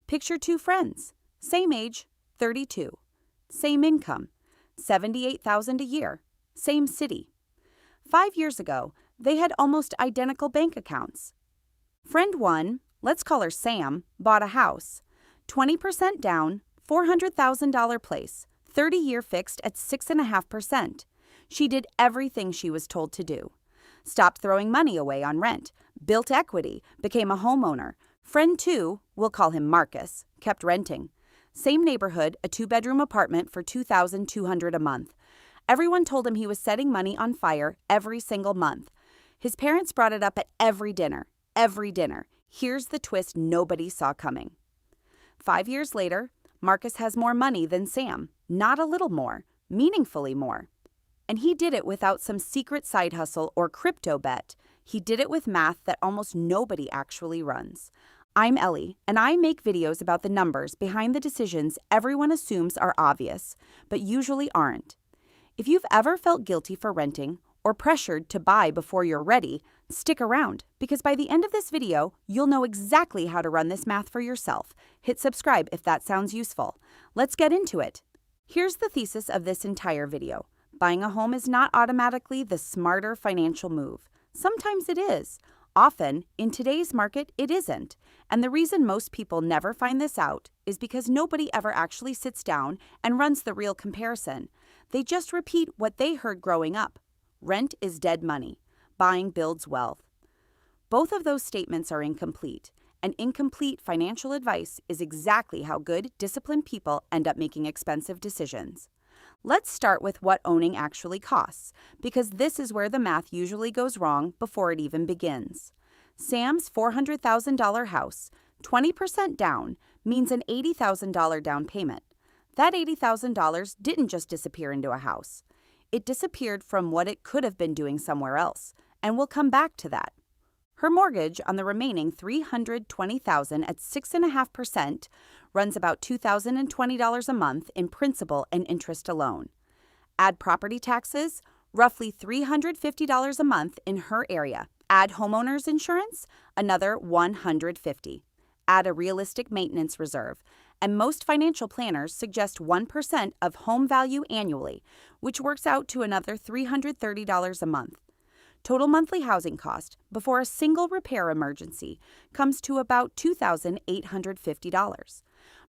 Picture two friends, same age, 32, same income, 78,000 a year, same city. 5 years ago, they had almost identical bank accounts. Friend 1, let's call her Sam, bought a house. 20% down, $400,000 place, 30-year fixed at 6.5%. She did everything she was told to do. Stopped throwing money away on rent, built equity, became a homeowner. Friend 2, we'll call him Marcus, kept renting. Same neighborhood, a 2-bedroom apartment for $2,200 a month. Everyone told him he was setting money on fire every single month. His parents brought it up at every dinner. Here's the twist nobody saw coming. 5 years later, Marcus has more money than Sam, not a little more, meaningfully more. And he did it without some secret side hustle or crypto bet. He did it with math that almost nobody actually runs. I'm Ellie, and I make videos about the numbers behind the decisions everyone assumes are obvious, but usually aren't. If you've ever felt guilty for renting or pressured to buy before you're ready, stick around, because by the end of this video, you'll know exactly how to run this math for yourself. Hit subscribe if that sounds useful. Let's get into it. Here's the thesis of this entire video. Buying a home is not automatically the smarter financial move. Sometimes it is. Often, in today's market, it isn't. And the reason most people never find this out is because nobody ever actually sits down and runs the real comparison. They just repeat what they heard growing up. Rent is dead money. Buying builds wealth. Both of those statements are incomplete, and incomplete financial advice is exactly how good, disciplined people end up making expensive decisions. Let's start with what owning actually costs, because this is where the math usually goes wrong before it even begins. Sam's $400,000 house, 20% down, means an $80,000 down payment. That $80,000 didn't just disappear into a house. It disappeared from what it could have been doing somewhere else, and we'll come back to that. Her mortgage on the remaining $320,000 at 6.5% runs about $2,020 a month in principal and interest alone. Add property taxes, roughly $350 a month in her area. Add homeowners insurance, another $150. Add a realistic maintenance reserve, and most financial planners suggest 1% of home value annually, which works out to another $330 a month. Total monthly housing cost before a single repair emergency comes to about $2,850.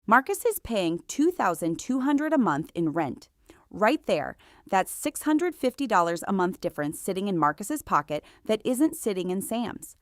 Marcus is paying $2,200 a month in rent. Right there, that's $650 a month difference sitting in Marcus's pocket that isn't sitting in Sam's.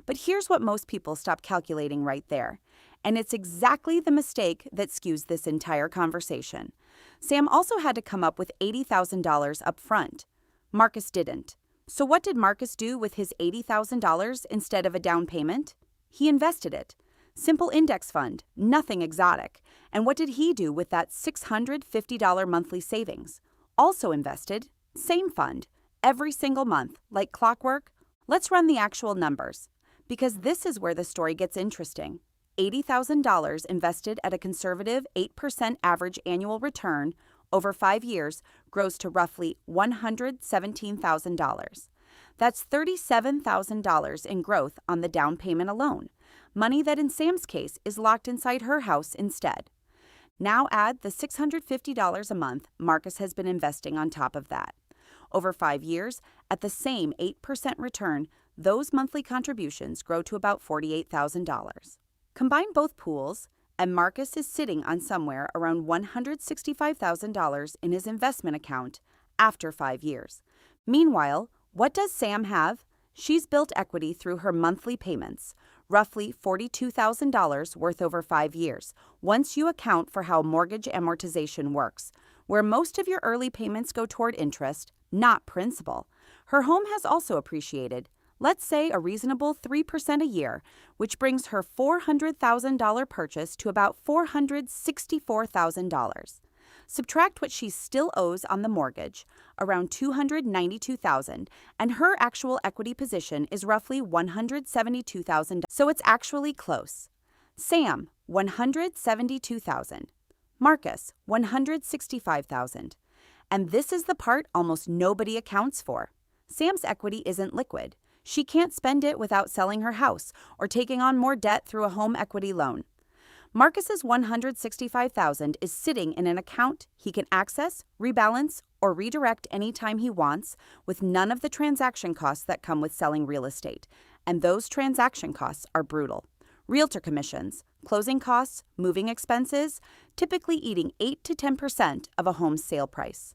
But here's what most people stop calculating right there, and it's exactly the mistake that skews this entire conversation. Sam also had to come up with $80,000 up front. Marcus didn't. So what did Marcus do with his $80,000 instead of a down payment? He invested it. Simple index fund, nothing exotic. And what did he do with that $650 monthly savings? Also invested, same fund, every single month, like clockwork. Let's run the actual numbers, because this is where the story gets interesting. $80,000 invested at a conservative 8% average annual return over 5 years grows to roughly $117,000. That's $37,000 in growth on the down payment alone, money that in Sam's case is locked inside her house instead. Now add the $650 a month Marcus has been investing on top of that. Over 5 years, at the same 8% return, those monthly contributions grow to about $48,000. Combine both pools, and Marcus is sitting on somewhere around $165,000 in his investment account after 5 years. Meanwhile, what does Sam have? She's built equity through her monthly payments, roughly $42,000 worth over 5 years, once you account for how mortgage amortization works, where most of your early payments go toward interest, not principal. Her home has also appreciated, let's say a reasonable 3% a year, which brings her $400,000 purchase to about $464,000. Subtract what she still owes on the mortgage, around $292,000, and her actual equity position is roughly $172,000, so it's actually close. Sam, $172,000. Marcus, $165,000. And this is the part almost nobody accounts for. Sam's equity isn't liquid. She can't spend it without selling her house or taking on more debt through a home equity loan. Marcus's $165,000 is sitting in an account he can access, rebalance, or redirect anytime he wants, with none of the transaction costs that come with selling real estate. And those transaction costs are brutal. Realtor commissions, closing costs, moving expenses, typically eating 8 to 10% of a home's sale price.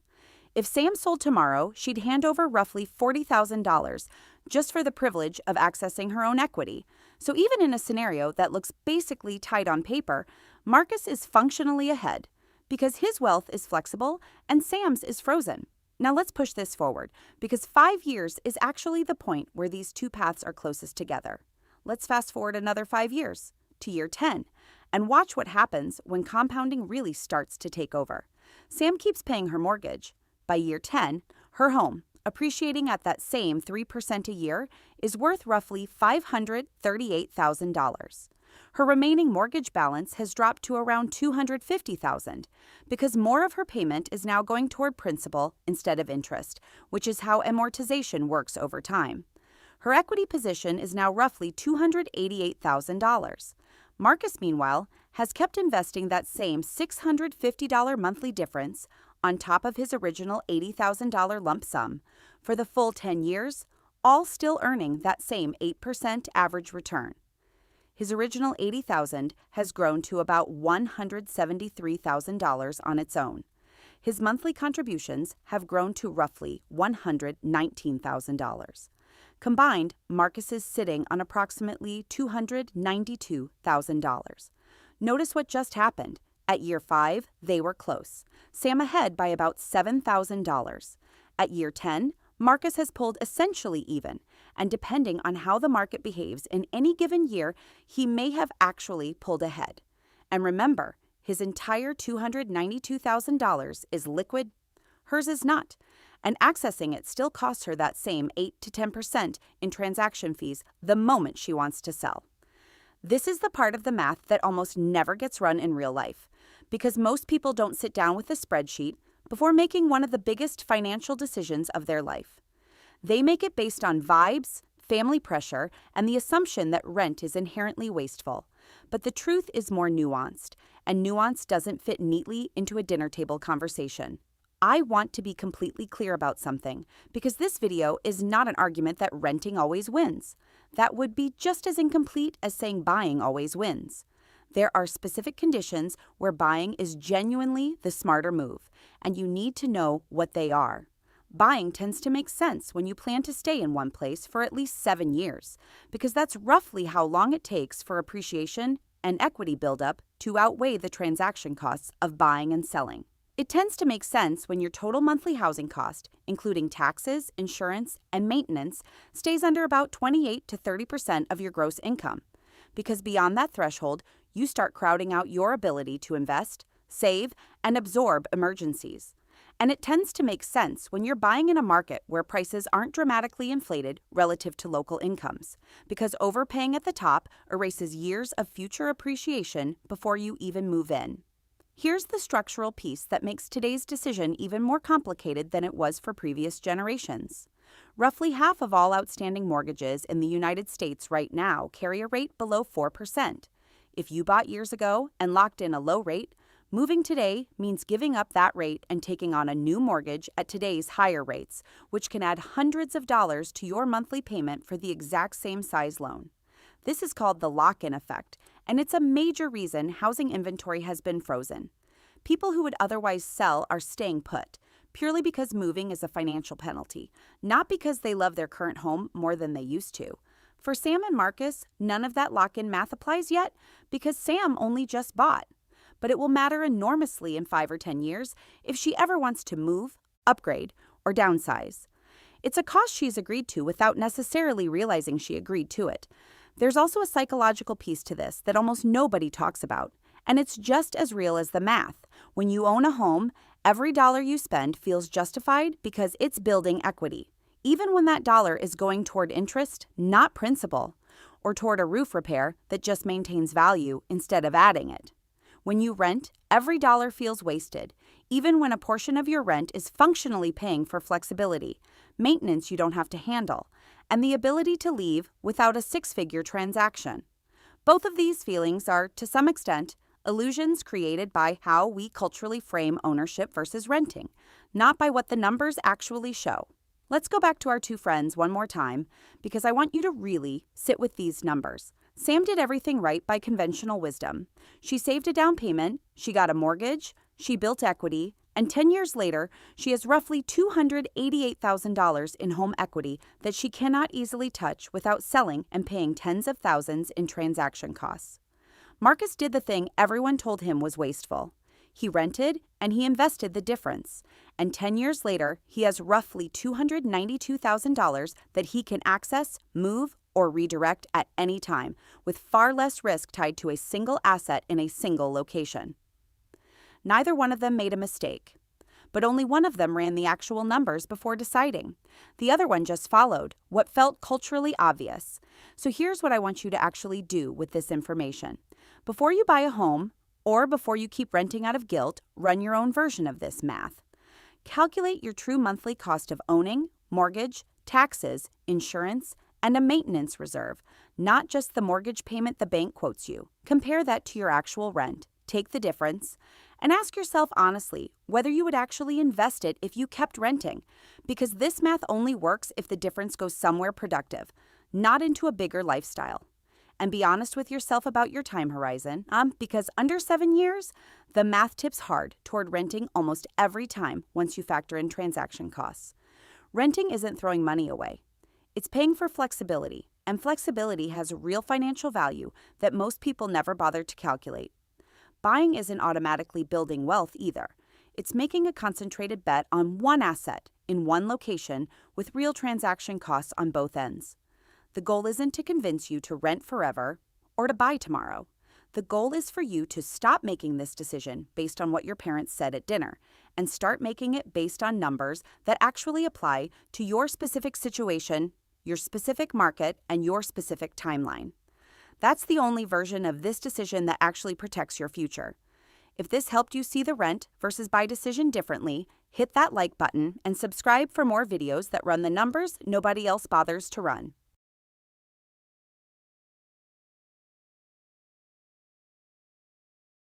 If Sam sold tomorrow, she'd hand over roughly $40,000 just for the privilege of accessing her own equity. So even in a scenario that looks basically tight on paper, Marcus is functionally ahead because his wealth is flexible and Sam's is frozen. Now let's push this forward, because 5 years is actually the point where these two paths are closest together. Let's fast forward another 5 years to year 10 and watch what happens when compounding really starts to take over. Sam keeps paying her mortgage. By year 10, her home, appreciating at that same 3% a year, is worth roughly $538,000. Her remaining mortgage balance has dropped to around $250,000 because more of her payment is now going toward principal instead of interest, which is how amortization works over time. Her equity position is now roughly $288,000. Marcus, meanwhile, has kept investing that same $650 monthly difference on top of his original $80,000 lump sum for the full 10 years, all still earning that same 8% average return. His original $80,000 has grown to about $173,000 on its own. His monthly contributions have grown to roughly $119,000. Combined, Marcus is sitting on approximately $292,000. Notice what just happened. At year 5, they were close. Sam ahead by about $7,000. At year 10, Marcus has pulled essentially even, and depending on how the market behaves in any given year, he may have actually pulled ahead. And remember, his entire $292,000 is liquid. Hers is not, and accessing it still costs her that same 8 to 10% in transaction fees the moment she wants to sell. This is the part of the math that almost never gets run in real life, because most people don't sit down with a spreadsheet before making one of the biggest financial decisions of their life. They make it based on vibes, family pressure, and the assumption that rent is inherently wasteful. But the truth is more nuanced, and nuance doesn't fit neatly into a dinner table conversation. I want to be completely clear about something, because this video is not an argument that renting always wins. That would be just as incomplete as saying buying always wins. There are specific conditions where buying is genuinely the smarter move, and you need to know what they are. Buying tends to make sense when you plan to stay in one place for at least 7 years, because that's roughly how long it takes for appreciation and equity buildup to outweigh the transaction costs of buying and selling. It tends to make sense when your total monthly housing cost, including taxes, insurance, and maintenance, stays under about 28 to 30% of your gross income, because beyond that threshold, you start crowding out your ability to invest, save, and absorb emergencies. And it tends to make sense when you're buying in a market where prices aren't dramatically inflated relative to local incomes, because overpaying at the top erases years of future appreciation before you even move in. Here's the structural piece that makes today's decision even more complicated than it was for previous generations. Roughly half of all outstanding mortgages in the United States right now carry a rate below 4%. If you bought years ago and locked in a low rate, moving today means giving up that rate and taking on a new mortgage at today's higher rates, which can add hundreds of dollars to your monthly payment for the exact same size loan. This is called the lock-in effect, and it's a major reason housing inventory has been frozen. People who would otherwise sell are staying put, purely because moving is a financial penalty, not because they love their current home more than they used to. For Sam and Marcus, none of that lock-in math applies yet because Sam only just bought. But it will matter enormously in 5 or 10 years if she ever wants to move, upgrade, or downsize. It's a cost she's agreed to without necessarily realizing she agreed to it. There's also a psychological piece to this that almost nobody talks about, and it's just as real as the math. When you own a home, every dollar you spend feels justified because it's building equity, even when that dollar is going toward interest, not principal, or toward a roof repair that just maintains value instead of adding it. When you rent, every dollar feels wasted, even when a portion of your rent is functionally paying for flexibility, maintenance you don't have to handle, and the ability to leave without a 6-figure transaction. Both of these feelings are, to some extent, Illusions created by how we culturally frame ownership versus renting, not by what the numbers actually show. Let's go back to our two friends one more time because I want you to really sit with these numbers. Sam did everything right by conventional wisdom. She saved a down payment, she got a mortgage, she built equity, and 10 years later, she has roughly $288,000 in home equity that she cannot easily touch without selling and paying tens of thousands in transaction costs. Marcus did the thing everyone told him was wasteful. He rented and he invested the difference. And 10 years later, he has roughly $292,000 that he can access, move, or redirect at any time, with far less risk tied to a single asset in a single location. Neither one of them made a mistake, but only one of them ran the actual numbers before deciding. The other one just followed what felt culturally obvious. So here's what I want you to actually do with this information. Before you buy a home, or before you keep renting out of guilt, run your own version of this math. Calculate your true monthly cost of owning, mortgage, taxes, insurance, and a maintenance reserve, not just the mortgage payment the bank quotes you. Compare that to your actual rent, take the difference, and ask yourself honestly whether you would actually invest it if you kept renting, because this math only works if the difference goes somewhere productive, not into a bigger lifestyle. And be honest with yourself about your time horizon, because under 7 years, the math tips hard toward renting almost every time once you factor in transaction costs. Renting isn't throwing money away. It's paying for flexibility, and flexibility has a real financial value that most people never bother to calculate. Buying isn't automatically building wealth either. It's making a concentrated bet on one asset in one location with real transaction costs on both ends. The goal isn't to convince you to rent forever or to buy tomorrow. The goal is for you to stop making this decision based on what your parents said at dinner and start making it based on numbers that actually apply to your specific situation, your specific market, and your specific timeline. That's the only version of this decision that actually protects your future. If this helped you see the rent versus buy decision differently, hit that like button and subscribe for more videos that run the numbers nobody else bothers to run.